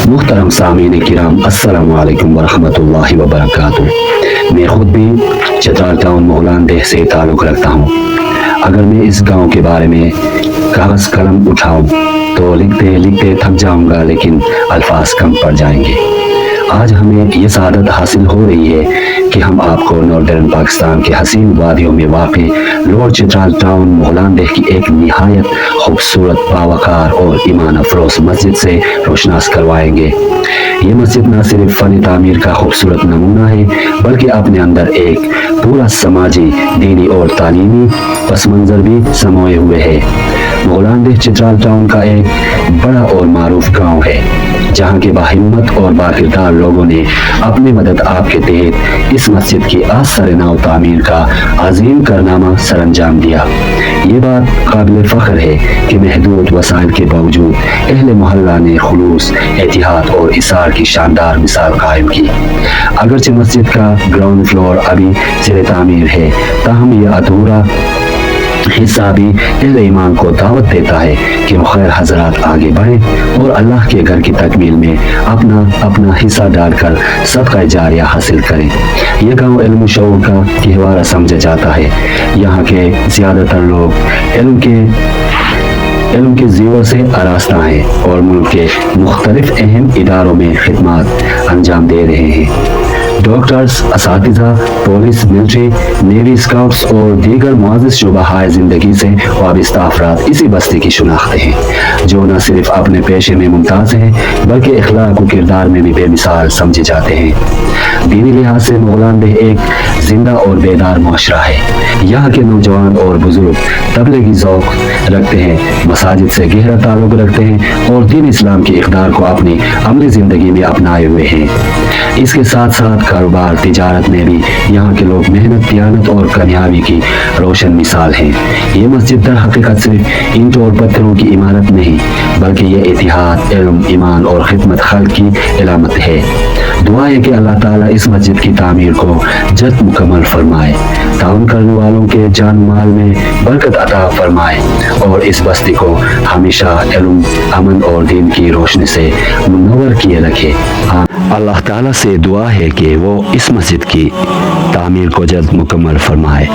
محترم سامعین کرام، السلام علیکم ورحمۃ اللہ وبرکاتہ۔ میں خود بھی چترال ٹاؤن مغلان دیہ سے تعلق رکھتا ہوں۔ اگر میں اس گاؤں کے بارے میں کاغذ قلم اٹھاؤں تو لکھتے لکھتے تھک جاؤں گا، لیکن الفاظ کم پڑ جائیں گے۔ آج ہمیں یہ سعادت حاصل ہو رہی ہے کہ ہم آپ کو ناردرن پاکستان کے حسین وادیوں میں واقع لوڈ چترال ٹاؤن مغلان دیہ کی ایک نہایت خوبصورت، باوقار اور ایمان افروز مسجد سے روشناس کروائیں گے۔ یہ مسجد نہ صرف فن تعمیر کا خوبصورت نمونہ ہے، بلکہ اپنے اندر ایک پورا سماجی، دینی اور تعلیمی پس منظر بھی سموئے ہوئے ہے۔ مغلان دیہ چترال ٹاؤن کا ایک بڑا اور معروف گاؤں ہے، جہاں کے باہمت اور باکردار لوگوں نے اپنی مدد آپ کے تحت اس مسجد کی آثار نو تعمیر کا عظیم کارنامہ سر انجام دیا۔ یہ بات قابل فخر ہے کہ محدود وسائل کے باوجود اہل محلہ نے خلوص، اتحاد اور اصرار کی شاندار مثال قائم کی۔ اگرچہ مسجد کا گراؤنڈ فلور ابھی زیر تعمیر ہے، تاہم یہ ادھورا حصہ بھی اہل ایمان کو دعوت دیتا ہے کہ وہ خیر حضرات آگے بڑھیں اور اللہ کے گھر کی تکمیل میں اپنا حصہ ڈال کر صدقہ جاریہ حاصل کریں۔ یہ گاؤں علم و شعور کا گہوارہ سمجھا جاتا ہے۔ یہاں کے زیادہ تر لوگ علم کے زیور سے آراستہ ہیں اور ملک کے مختلف اہم اداروں میں خدمات انجام دے رہے ہیں۔ ڈاکٹرز، اساتذہ، پولیس، ملٹری، نیوی، اسکاؤٹس اور دیگر معزز شعبہ زندگی سے وابستہ افراد اسی بستی کی شناخت ہیں، جو نہ صرف اپنے پیشے میں ممتاز ہیں بلکہ اخلاق و کردار میں بھی بے مثال سمجھے جاتے ہیں۔ دینی لحاظ سے مغلان دیہ ایک زندہ اور بیدار معاشرہ ہے۔ یہاں کے نوجوان اور بزرگ تبلیغی ذوق رکھتے ہیں، مساجد سے گہرا تعلق رکھتے ہیں اور دین اسلام کی اقدار کو اپنی عملی زندگی میں اپنائے ہوئے ہیں۔ اس کے ساتھ ساتھ کاروبار، تجارت میں بھی یہاں کے لوگ محنت، دیانت اور کامیابی کی روشن مثال ہیں۔ یہ مسجد در حقیقت صرف اینٹوں اور پتھروں کی عمارت نہیں، بلکہ یہ اتحاد، علم، ایمان اور خدمت خلق کی علامت ہے۔ دعا ہے کہ اللہ تعالیٰ اس مسجد کی تعمیر کو جلد مکمل فرمائے، تعاون کرنے والوں کے جان مال میں برکت عطا فرمائے اور اس بستی کو ہمیشہ علم، امن اور دین کی روشنی سے منور کیے رکھے۔ اللہ تعالیٰ سے دعا ہے کہ وہ اس مسجد کی تعمیر کو جلد مکمل فرمائے،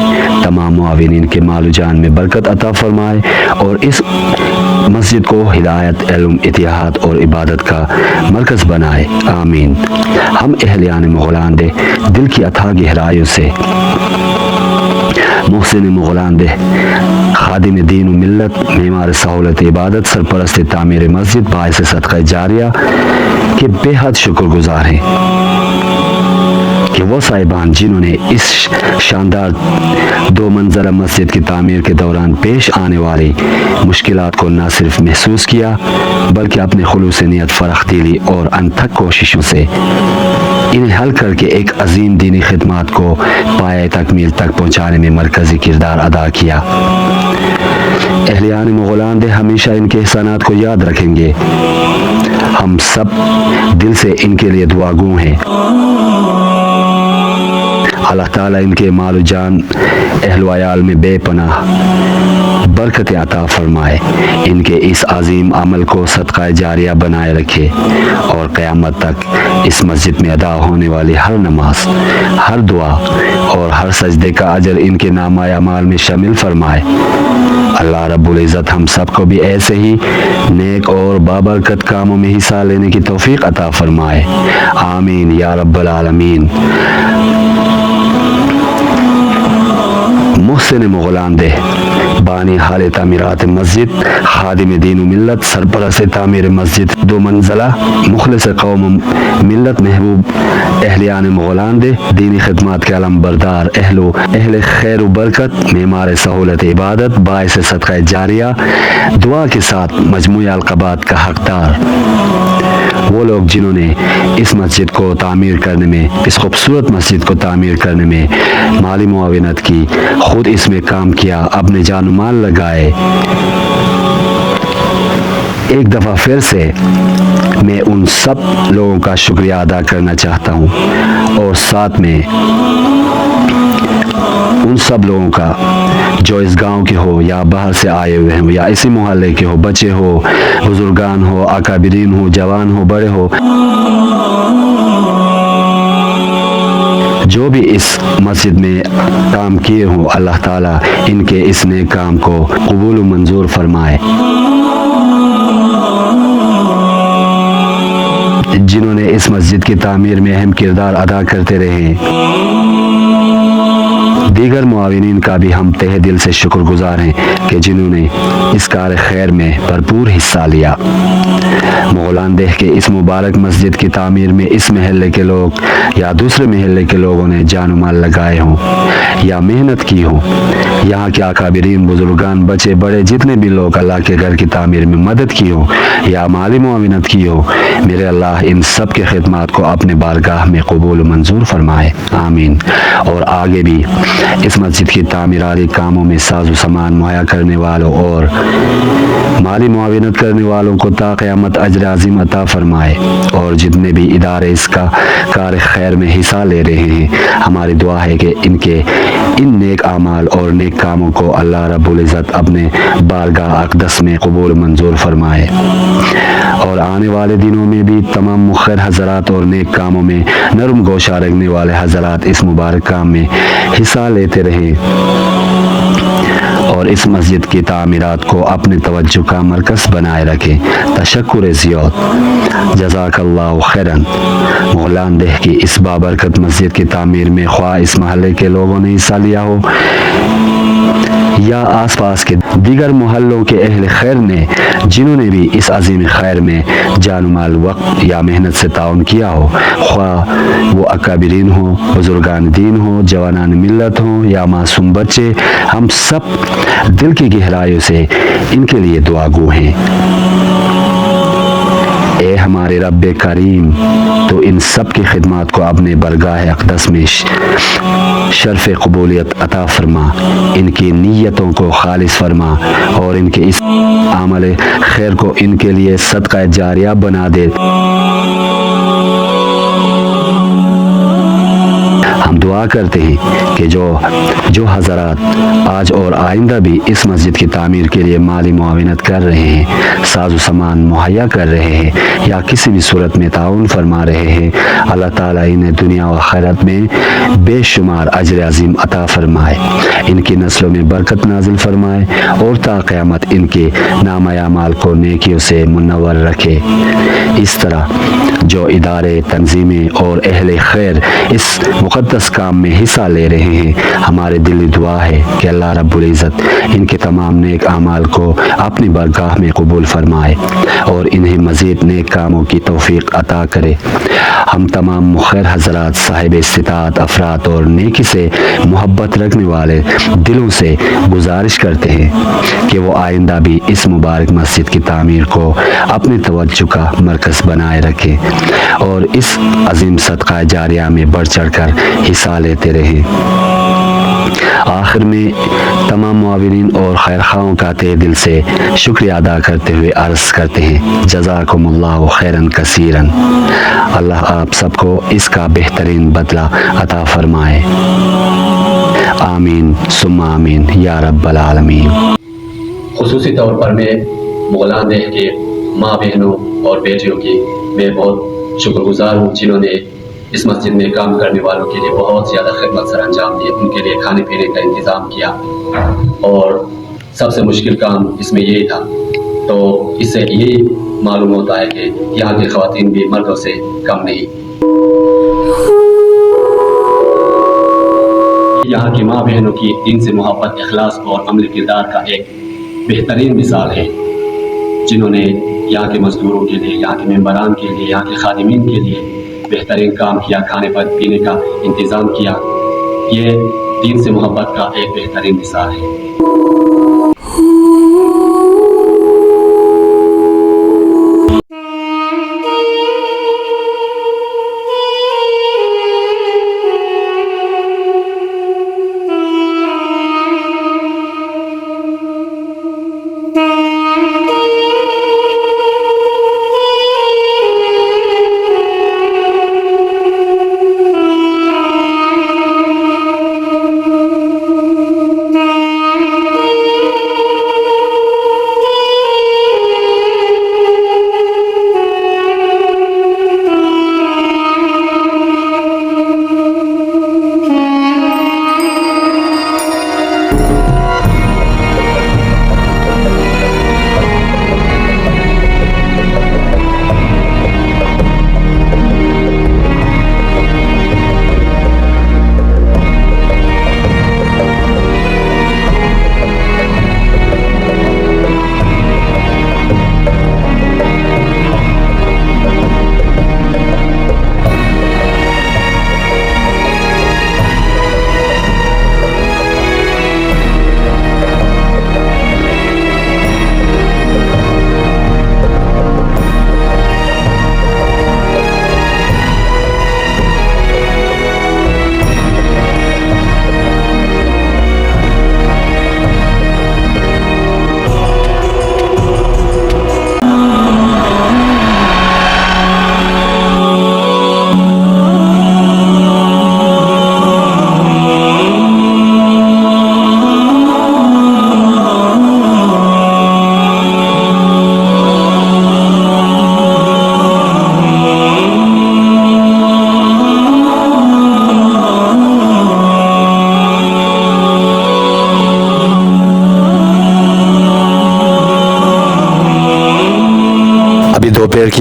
تمام معاونین کے مال و جان میں برکت عطا فرمائے اور اس مسجد کو ہدایت، علم، اتحاد اور عبادت کا مرکز بنائے، آمین۔ ہم اہلیان مغلان دیہ دل کی اتھاہ گہرائیوں سے محسن مغلان دیہ، خادم دین و ملت، معمار سہولت عبادت، سرپرست تعمیر مسجد، باعث صدقہ جاریہ کے بے حد شکر گزار ہیں کہ وہ صاحبان جنہوں نے اس شاندار دو منزلہ مسجد کی تعمیر کے دوران پیش آنے والی مشکلات کو نہ صرف محسوس کیا بلکہ اپنے خلوص نیت، فرخ دلی اور انتھک کوششوں سے انہیں حل کر کے ایک عظیم دینی خدمات کو پایہ تکمیل تک پہنچانے میں مرکزی کردار ادا کیا۔ اہلیان مغلان دیہ ہمیشہ ان کے احسانات کو یاد رکھیں گے۔ ہم سب دل سے ان کے لیے دعا گو ہیں۔ اللہ تعالیٰ ان کے مال و جان، اہل و عیال میں بے پناہ برکت عطا فرمائے، ان کے اس عظیم عمل کو صدقہ جاریہ بنائے رکھے اور قیامت تک اس مسجد میں ادا ہونے والی ہر نماز، ہر دعا اور ہر سجدے کا اجر ان کے نامہ اعمال میں شامل فرمائے۔ اللہ رب العزت ہم سب کو بھی ایسے ہی نیک اور بابرکت کاموں میں حصہ لینے کی توفیق عطا فرمائے، آمین یا رب العالمین۔ محسن مغلان دیہ، بانی حال تعمیرات مسجد، خادم دین و ملت، سرپرست تعمیر مسجد دو منزلہ، مخلص قوم ملت محبوب اہلیان مغلان دیہ، دینی خدمات کے علم بردار، اہل خیر و برکت، معمار سہولت عبادت، باعث صدقہ جاریہ، دعا کے ساتھ مجموعی القابات کا حقدار، وہ لوگ جنہوں نے اس مسجد کو تعمیر کرنے میں، اس خوبصورت مسجد کو تعمیر کرنے میں مالی معاونت کی، خود اس میں کام کیا، اپنے جان و مال لگائے۔ ایک دفعہ پھر سے میں ان سب لوگوں کا شکریہ ادا کرنا چاہتا ہوں اور ساتھ میں ان سب لوگوں کا جو اس گاؤں کے ہو یا باہر سے آئے ہوئے ہیں یا اسی محلے کے ہو، بچے ہو، بزرگان ہو، اکابرین ہو، جوان ہو، بڑے ہو، جو بھی اس مسجد میں کام کیے ہوں، اللہ تعالیٰ ان کے اس نیک کام کو قبول و منظور فرمائے۔ جنہوں نے اس مسجد کی تعمیر میں اہم کردار ادا کرتے رہے، دیگر معاونین کا بھی ہم تہ دل سے شکر گزار ہیں کہ جنہوں نے اس کار خیر میں بھرپور حصہ لیا۔ مغلان دیہ کے اس مبارک مسجد کی تعمیر میں اس محلے کے لوگ یا دوسرے محلے کے لوگوں نے جان و مال لگائے ہوں یا محنت کی ہوں، یہاں کے اکابرین، بزرگان، بچے بڑے جتنے بھی لوگ اللہ کے گھر کی تعمیر میں مدد کی ہو یا مالی معاونت کی ہو، میرے اللہ ان سب کے خدمات کو اپنے بارگاہ میں قبول و منظور فرمائے، آمین۔ اور آگے بھی اس مسجد کی تعمیراتی کاموں میں ساز و سامان مہیا کرنے والوں اور مالی معاونت کرنے والوں کو تا قیامت اجر عظیم عطا فرمائے، اور جتنے بھی ادارے اس کا کار خیر میں حصہ لے رہے ہیں، ہماری دعا ہے کہ ان نیک اعمال اور نیک کاموں کو اللہ رب العزت اپنے بارگاہ اقدس میں قبول منظور فرمائے، اور آنے والے دنوں میں بھی تمام مخیر حضرات اور نیک کاموں میں نرم گوشہ رکھنے والے حضرات اس مبارک کام میں حصہ لیتے رہیں اور اس مسجد کی تعمیرات کو اپنے توجہ کا مرکز بنائے رکھیں۔ تشکر زیاد، جزاک اللہ خیرن۔ مغلان دیہ کی اس بابرکت مسجد کی تعمیر میں خواہ اس محلے کے لوگوں نے حصہ لیا ہو یا آس پاس کے دیگر محلوں کے اہل خیر نے، جنہوں نے بھی اس عظیم خیر میں جان و مال، وقت یا محنت سے تعاون کیا ہو، خواہ وہ اکابرین ہوں، بزرگان دین ہوں، جوانان ملت ہوں یا معصوم بچے، ہم سب دل کی گہرائیوں سے ان کے لیے دعا گو ہیں۔ اے ہمارے رب کریم، تو ان سب کی خدمات کو اپنے برگاہ اقدس میں شرف قبولیت عطا فرما، ان کی نیتوں کو خالص فرما اور ان کے اس عمل خیر کو ان کے لیے صدقہ جاریہ بنا دے۔ ہم دعا کرتے ہیں کہ جو حضرات آج اور آئندہ بھی اس مسجد کی تعمیر کے لیے مالی معاونت کر رہے ہیں، ساز و سامان مہیا کر رہے ہیں یا کسی بھی صورت میں تعاون فرما رہے ہیں، اللہ تعالیٰ انہیں دنیا و آخرت میں بے شمار اجر عظیم عطا فرمائے، ان کی نسلوں میں برکت نازل فرمائے اور تا قیامت ان کے نامہ اعمال کو نیکیوں سے منور رکھے۔ اس طرح جو ادارے، تنظیمیں اور اہل خیر اس مقدس کام میں حصہ لے رہے ہیں، ہمارے دلی دعا ہے کہ اللہ رب العزت ان کے تمام نیک اعمال کو اپنی بارگاہ میں قبول فرمائے اور انہیں مزید نیک کاموں کی توفیق عطا کرے۔ ہم تمام مخیر حضرات، صاحب استطاعت افراد اور نیکی سے محبت رکھنے والے دلوں سے گزارش کرتے ہیں کہ وہ آئندہ بھی اس مبارک مسجد کی تعمیر کو اپنی توجہ کا مرکز بنائے رکھیں اور اس عظیم صدقہ جاریہ میں بڑھ چڑھ کر حصہ لیتے رہیں۔ آخر میں تمام معاونین اور خیرخواہوں کا تہ دل سے شکریہ ادا کرتے ہوئے عرض کرتے ہیں، جزاکم اللہ خیرن کثیرن۔ اللہ آپ سب کو اس کا بہترین بدلہ عطا فرمائے، آمین ثم آمین یا رب العالمین۔ خصوصی طور پر میں مغلان دیہ کے ماں بہنوں اور بیٹیوں کی میں بہت شکر گزار ہوں، جنہوں نے اس مسجد میں کام کرنے والوں کے لیے بہت زیادہ خدمت سر انجام دی، ان کے لیے کھانے پینے کا انتظام کیا، اور سب سے مشکل کام اس میں یہی تھا۔ تو اس سے یہی معلوم ہوتا ہے کہ یہاں کی خواتین بھی مردوں سے کم نہیں۔ یہاں کی ماں بہنوں کی دین سے محبت، اخلاص اور عملی کردار کا ایک بہترین مثال ہے، جنہوں نے یہاں کے مزدوروں کے لیے، یہاں کے ممبران کے لیے، یہاں کے خادمین کے لیے بہترین کام کیا، کھانے پینے کا انتظام کیا۔ یہ دین سے محبت کا ایک بہترین مثال ہے۔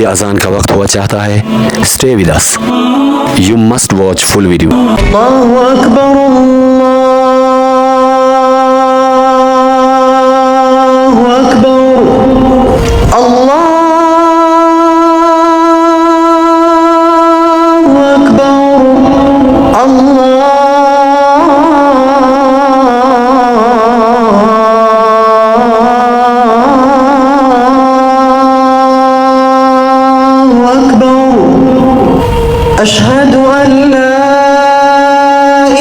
کی اذان کا وقت ہوا چاہتا ہے. Stay with us. You must watch full video. اللہ اکبر اللہ اکبر اللہ اکبر اللہ أشهد أن لا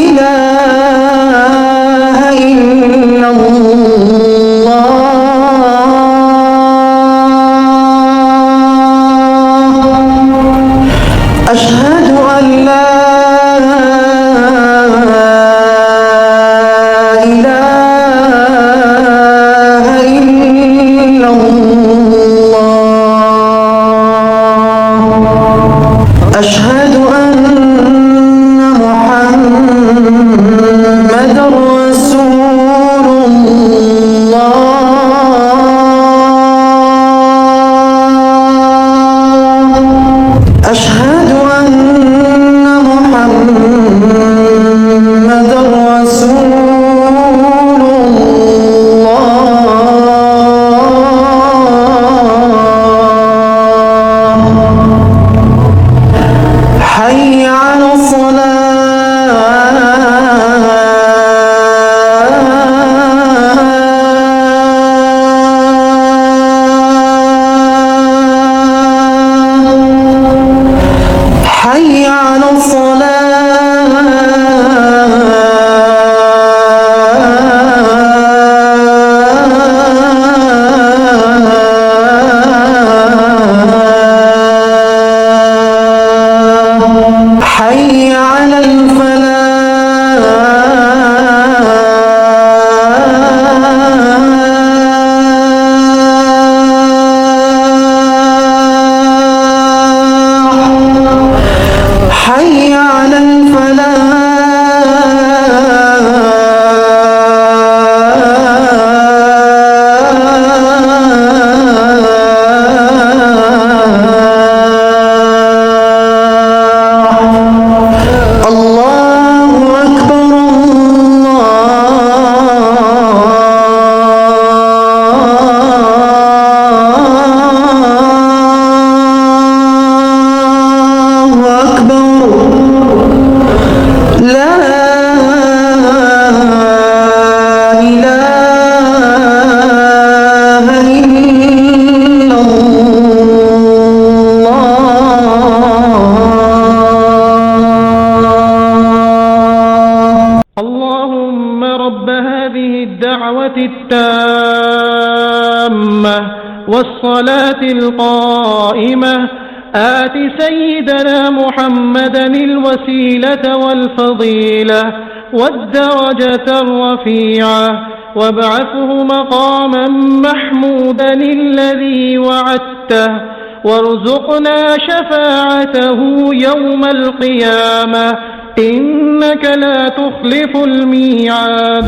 إله إلا الله أشهد أن لا إله إلا الله أشهد أن محمد رسول الله أشهد أن محمد رسول الله حي على الصلاة حي على الصلاة حي على الفلاح حي على الفلاح الله أكبر الله أكبر لا إله إلا الله اللهم رب هذه الدعوة التامة والصلاة القائمة آت سيدنا محمدا الوسيلة والفضيلة والدرجة الرفيعة وابعثه مقاما محمودا الذي وعدته وارزقنا شفاعته يوم القيامة إنك لا تخلف الميعاد.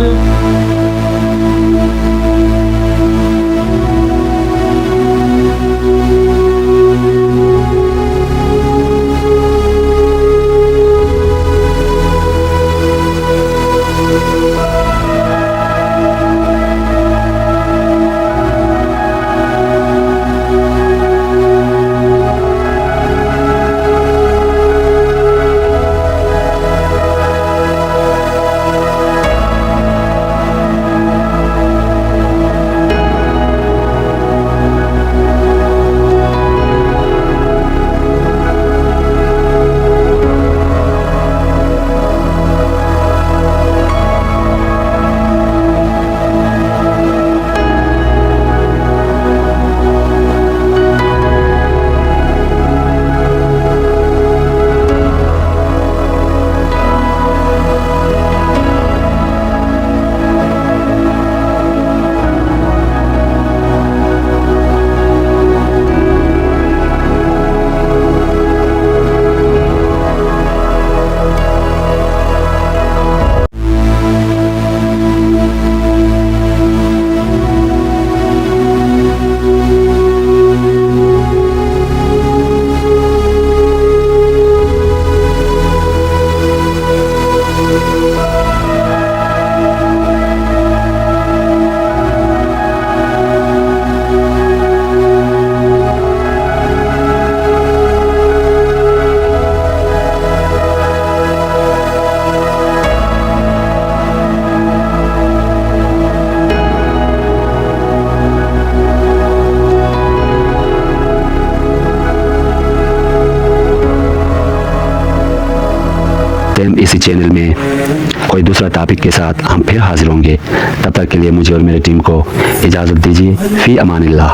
ٹائم اسی چینل میں کوئی دوسرا ٹاپک کے ساتھ ہم پھر حاضر ہوں گے. تب تک کے لیے مجھے اور میری ٹیم کو اجازت دیجیے. فی امان اللہ.